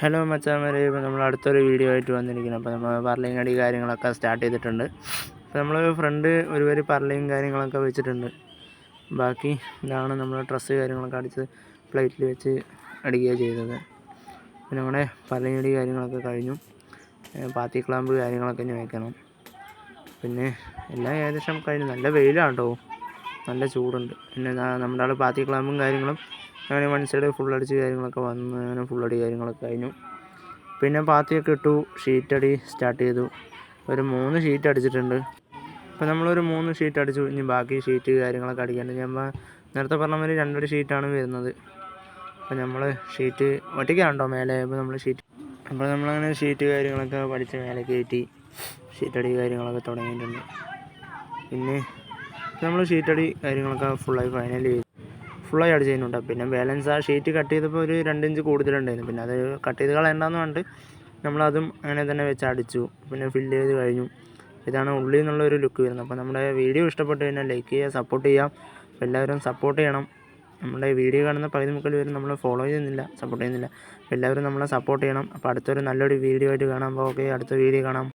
Hello മച്ചാന്മാരെ, ഇപ്പോൾ നമ്മൾ അടുത്തൊരു വീഡിയോ ആയിട്ട് വന്നിരിക്കുന്നത്. അപ്പോൾ നമ്മൾ പർലിങ് അടി കാര്യങ്ങളൊക്കെ സ്റ്റാർട്ട് ചെയ്തിട്ടുണ്ട്. അപ്പോൾ നമ്മൾ ഫ്രണ്ട് ഒരു വരി പർലിങ് കാര്യങ്ങളൊക്കെ വെച്ചിട്ടുണ്ട്. ബാക്കി ഇതാണ് നമ്മൾ ഡ്രസ്സ് കാര്യങ്ങളൊക്കെ അടിച്ച് പ്ലേറ്റിൽ വെച്ച് അടിക്കുകയാണ് ചെയ്തത്. പിന്നെ നമ്മുടെ പർലിങ് അടി കാര്യങ്ങളൊക്കെ കഴിഞ്ഞു. പാത്തി ക്ലാമ്പ് കാര്യങ്ങളൊക്കെ ഇനി വയ്ക്കണം. പിന്നെ എല്ലാം ഏകദേശം കഴിഞ്ഞു. നല്ല വെയിലാണ് കേട്ടോ, നല്ല ചൂടുണ്ട്. പിന്നെ നമ്മുടെ ആൾ പാത്തി ക്ലാമ്പും കാര്യങ്ങളും അങ്ങനെ വൺ സൈഡ് ഫുൾ അടിച്ച് കാര്യങ്ങളൊക്കെ വന്ന് അങ്ങനെ ഫുള്ളടി കാര്യങ്ങളൊക്കെ കഴിഞ്ഞു. പിന്നെ പാത്തിയൊക്കെ ഇട്ടു, ഷീറ്റടി സ്റ്റാർട്ട് ചെയ്തു. ഒരു 3 ഷീറ്റ് അടിച്ചിട്ടുണ്ട്. ഇപ്പോൾ നമ്മളൊരു 3 ഷീറ്റ് അടിച്ചു. ഇനി ബാക്കി ഷീറ്റ് കാര്യങ്ങളൊക്കെ അടിക്കാണ്ട്. ഞാൻ നേരത്തെ പറഞ്ഞ മാതിരി 2 ഷീറ്റാണ് വരുന്നത്. അപ്പോൾ നമ്മൾ ഷീറ്റ് ഒറ്റയ്ക്കാണോ മേലെ. അപ്പോൾ നമ്മളങ്ങനെ ഷീറ്റ് കാര്യങ്ങളൊക്കെ പഠിച്ച് മേലെ കയറ്റി ഷീറ്റടി കാര്യങ്ങളൊക്കെ തുടങ്ങിയിട്ടുണ്ട്. പിന്നെ നമ്മൾ ഷീറ്റടി കാര്യങ്ങളൊക്കെ ഫുള്ളായി ഫുള്ളായി അടിച്ച് ചെയ്യുന്നുണ്ട്. പിന്നെ ബാലൻസ് ആ ഷീറ്റ് കട്ട് ചെയ്തപ്പോൾ ഒരു 2 ഇഞ്ച് കൂടുതലുണ്ടായിരുന്നു. പിന്നെ അത് കട്ട് ചെയ്ത് കളയണ്ടെന്ന് പറഞ്ഞിട്ട് നമ്മളതും അങ്ങനെ തന്നെ വെച്ച് അടിച്ചു. പിന്നെ ഫില്ല് ചെയ്ത് കഴിഞ്ഞു. ഇതാണ് ഉള്ളിൽ നിന്നുള്ളൊരു ലുക്ക് വരുന്നത്. അപ്പോൾ നമ്മുടെ വീഡിയോ ഇഷ്ടപ്പെട്ട് കഴിഞ്ഞാൽ ലൈക്ക് ചെയ്യുക, സപ്പോർട്ട് ചെയ്യാം. അപ്പോൾ എല്ലാവരും സപ്പോർട്ട് ചെയ്യണം. നമ്മുടെ വീഡിയോ കാണുന്ന പകുതി മുക്കാൽ പേരും നമ്മളെ ഫോളോ ചെയ്യുന്നില്ല, സപ്പോർട്ട് ചെയ്യുന്നില്ല. എല്ലാവരും നമ്മളെ സപ്പോർട്ട് ചെയ്യണം. അപ്പോൾ അടുത്തൊരു നല്ലൊരു വീഡിയോ ആയിട്ട് കാണാം. അപ്പോൾ ഓക്കെ, അടുത്ത വീഡിയോ കാണാം.